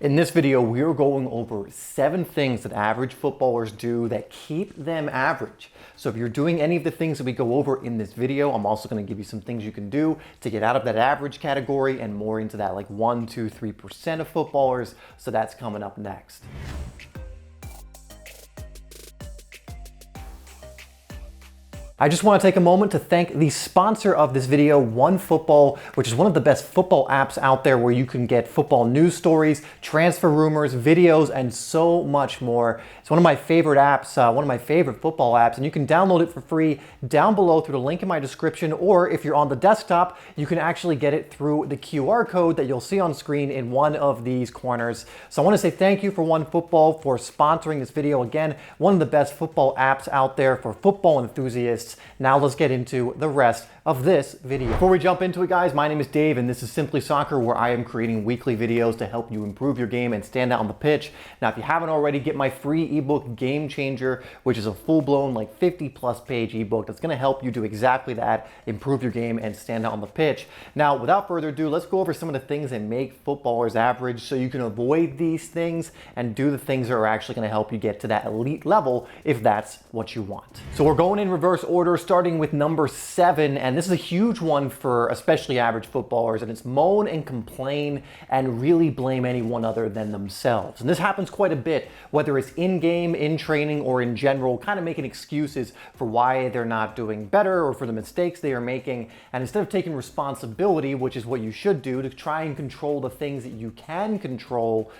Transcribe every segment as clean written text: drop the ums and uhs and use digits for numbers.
In this video, we are going over 7 things that average footballers do that keep them average. So if you're doing any of the things that we go over in this video, I'm also going to give you some things you can do to get out of that average category and more into that like 1, 2, 3% of footballers. So that's coming up next. I just want to take a moment to thank the sponsor of this video, OneFootball, which is one of the best football apps out there where you can get football news stories, transfer rumors, videos, and so much more. It's one of my favorite apps, one of my favorite football apps, and you can download it for free down below through the link in my description, or if you're on the desktop, you can actually get it through the QR code that you'll see on screen in one of these corners. So I want to say thank you for OneFootball for sponsoring this video. Again, one of the best football apps out there for football enthusiasts. Now let's get into the rest of this video. Before we jump into it, guys, my name is Dave and this is Simplysoccer, where I am creating weekly videos to help you improve your game and stand out on the pitch. Now, if you haven't already, get my free ebook Game Changer, which is a full-blown like 50+ page ebook that's going to help you do exactly that, improve your game and stand out on the pitch. Now, without further ado, let's go over some of the things that make footballers average so you can avoid these things and do the things that are actually going to help you get to that elite level if that's what you want. So we're going in reverse order, starting with number 7, and this is a huge one for especially average footballers, and it's moan and complain and really blame anyone other than themselves. And this happens quite a bit, whether it's in-game, in training, or in general, kind of making excuses for why they're not doing better or for the mistakes they are making. And instead of taking responsibility, which is what you should do to try and control the things that you can control,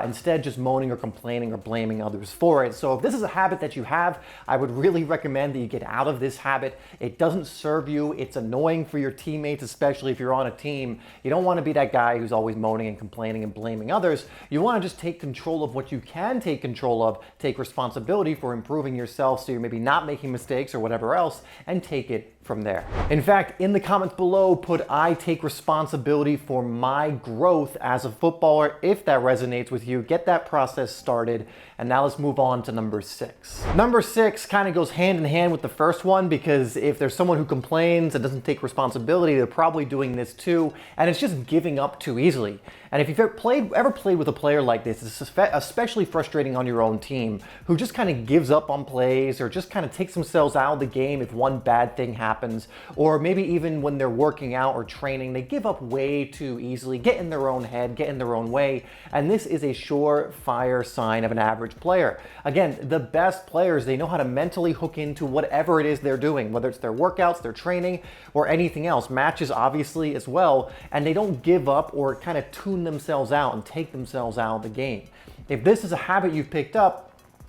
instead just moaning or complaining or blaming others for it. So if this is a habit that you have, I would really recommend that you get out of this habit. It doesn't serve you. It's annoying for your teammates, especially if you're on a team. You don't want to be that guy who's always moaning and complaining and blaming others. You want to just take control of what you can take control of, take responsibility for improving yourself so you're maybe not making mistakes or whatever else, and take it from there. In fact, in the comments below, put "I take responsibility for my growth as a footballer" if that resonates with you. Get that process started. And now let's move on to number 6. Number 6 kind of goes hand in hand with the first one, because if there's someone who complains and doesn't take responsibility, they're probably doing this too, and it's just giving up too easily. And if you've ever played with a player like this, it's especially frustrating on your own team, who just kind of gives up on plays or just kind of takes themselves out of the game if one bad thing happens, or maybe even when they're working out or training, they give up way too easily, get in their own head, get in their own way, and this is a surefire sign of an average player. Again, the best players, they know how to mentally hook into whatever it is they're doing, whether it's their workouts, their training, or anything else, matches obviously as well, and they don't give up or kind of tune themselves out and take themselves out of the game. If this is a habit you've picked up,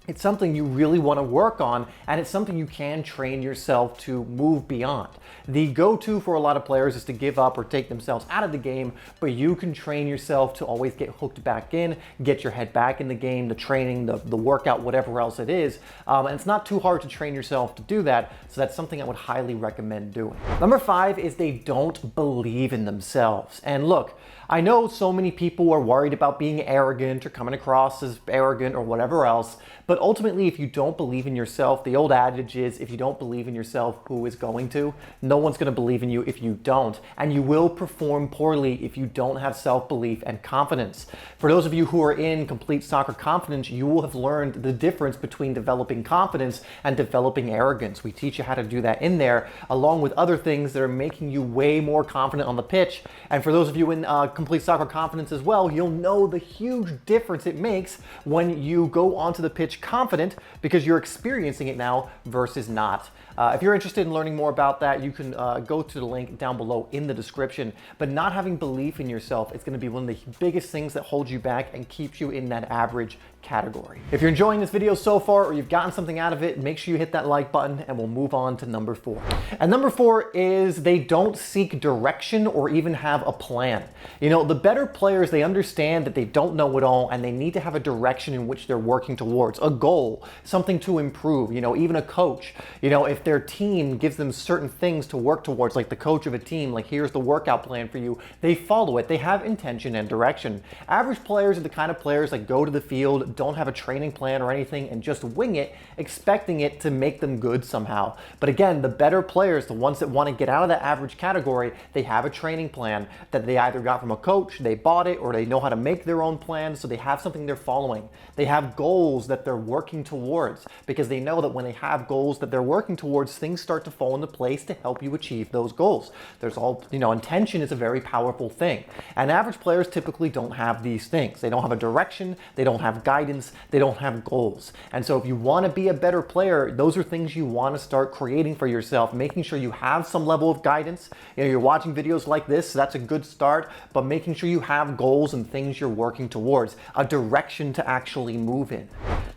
it's something you really want to work on, and it's something you can train yourself to move beyond. The go-to for a lot of players is to give up or take themselves out of the game, but you can train yourself to always get hooked back in, get your head back in the game, the training, the workout, whatever else it is. And it's not too hard to train yourself to do that, so that's something I would highly recommend doing. Number 5 is they don't believe in themselves. And look, I know so many people are worried about being arrogant or coming across as arrogant or whatever else, but ultimately, if you don't believe in yourself, the old adage is, if you don't believe in yourself, who is going to? No one's going to believe in you if you don't, and you will perform poorly if you don't have self-belief and confidence. For those of you who are in Complete Soccer Confidence, you will have learned the difference between developing confidence and developing arrogance. We teach you how to do that in there, along with other things that are making you way more confident on the pitch. And for those of you in Complete Soccer Confidence as well, you'll know the huge difference it makes when you go onto the pitch confident, because you're experiencing it now versus not. If you're interested in learning more about that, you can go to the link down below in the description. But not having belief in yourself is going to be one of the biggest things that holds you back and keeps you in that average category. If you're enjoying this video so far, or you've gotten something out of it, make sure you hit that like button, and we'll move on to number 4. And number 4 is they don't seek direction or even have a plan. You know, the better players, they understand that they don't know it all, and they need to have a direction in which they're working towards, a goal, something to improve, you know, even a coach. You know, if their team gives them certain things to work towards, like the coach of a team, like here's the workout plan for you, they follow it. They have intention and direction. Average players are the kind of players that go to the field, don't have a training plan or anything, and just wing it, expecting it to make them good somehow. But again, the better players, the ones that want to get out of that average category, they have a training plan that they either got from a coach, they bought it, or they know how to make their own plans, so they have something they're following. They have goals that they're working towards, because they know that when they have goals that they're working towards, things start to fall into place to help you achieve those goals. There's all, intention is a very powerful thing. And average players typically don't have these things. They don't have a direction, they don't have guidance, they don't have goals. And so if you want to be a better player, those are things you want to start creating for yourself, making sure you have some level of guidance. You're watching videos like this, so that's a good start, but making sure you have goals and things you're working towards, a direction to actually move in.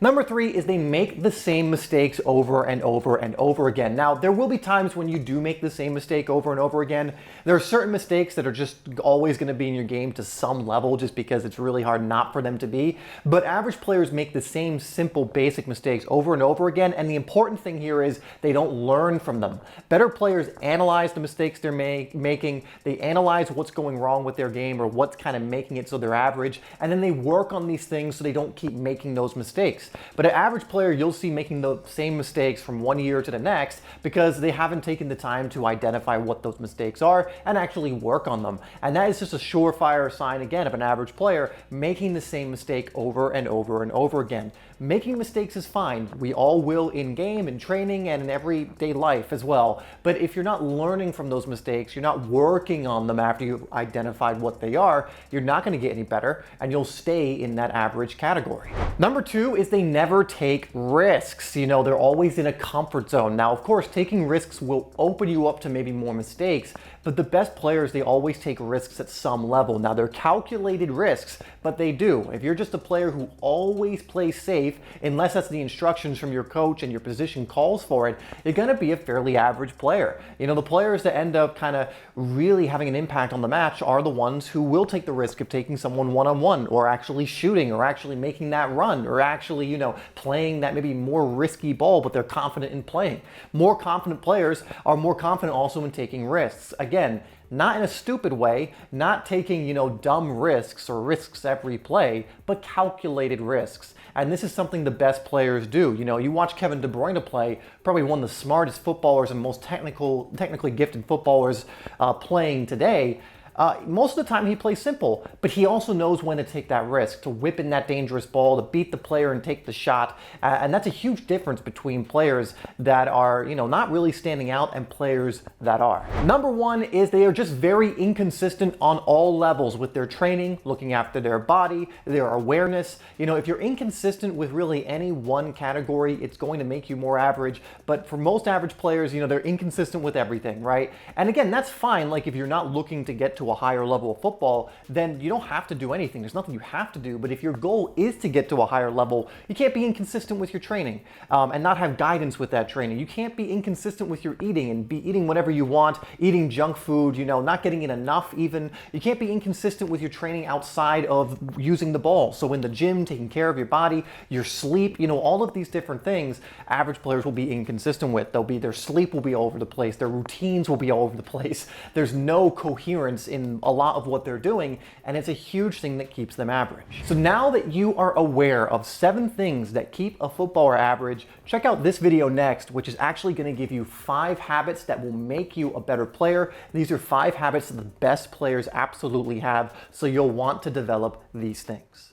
Number 3 is they make the same mistakes over and over and over again. Now, there will be times when you do make the same mistake over and over again. There are certain mistakes that are just always going to be in your game to some level, just because it's really hard not for them to be. But average players make the same simple, basic mistakes over and over again. And the important thing here is they don't learn from them. Better players analyze the mistakes they're making. They analyze what's going wrong with their game or what's kind of making it so they're average. And then they work on these things so they don't keep making those mistakes. But an average player you'll see making the same mistakes from one year to the next because they haven't taken the time to identify what those mistakes are and actually work on them. And that is just a surefire sign, again, of an average player making the same mistake over and over and over again. Making mistakes is fine. We all will in game, in training, and in everyday life as well. But if you're not learning from those mistakes, you're not working on them after you've identified what they are, you're not going to get any better and you'll stay in that average category. Number 2 is they never take risks. They're always in a comfort zone. Now, of course, taking risks will open you up to maybe more mistakes, but the best players, they always take risks at some level. Now, they're calculated risks, but they do. If you're just a player who always plays safe, unless that's the instructions from your coach and your position calls for it, you're going to be a fairly average player. The players that end up kind of really having an impact on the match are the ones who will take the risk of taking someone one-on-one, or actually shooting, or actually making that run, or actually, playing that maybe more risky ball, but they're confident in playing. More confident players are more confident also in taking risks. Again, not in a stupid way, not taking, dumb risks or risks every play, but calculated risks. And this is something the best players do. You watch Kevin De Bruyne play, probably one of the smartest footballers and most technically gifted footballers playing today. Most of the time he plays simple, but he also knows when to take that risk, to whip in that dangerous ball, to beat the player and take the shot. And that's a huge difference between players that are, not really standing out and players that are. Number 1 is they are just very inconsistent on all levels with their training, looking after their body, their awareness. If you're inconsistent with really any one category, it's going to make you more average. But for most average players, they're inconsistent with everything, right? And again, that's fine. Like if you're not looking to get to a higher level of football, then you don't have to do anything. There's nothing you have to do. But if your goal is to get to a higher level, you can't be inconsistent with your training and not have guidance with that training. You can't be inconsistent with your eating and be eating whatever you want, eating junk food, not getting it enough even. You can't be inconsistent with your training outside of using the ball. So in the gym, taking care of your body, your sleep, all of these different things, average players will be inconsistent with. Their sleep will be all over the place. Their routines will be all over the place. There's no coherence in a lot of what they're doing, and it's a huge thing that keeps them average. So now that you are aware of 7 things that keep a footballer average, check out this video next, which is actually going to give you 5 habits that will make you a better player. These are 5 habits that the best players absolutely have, so you'll want to develop these things.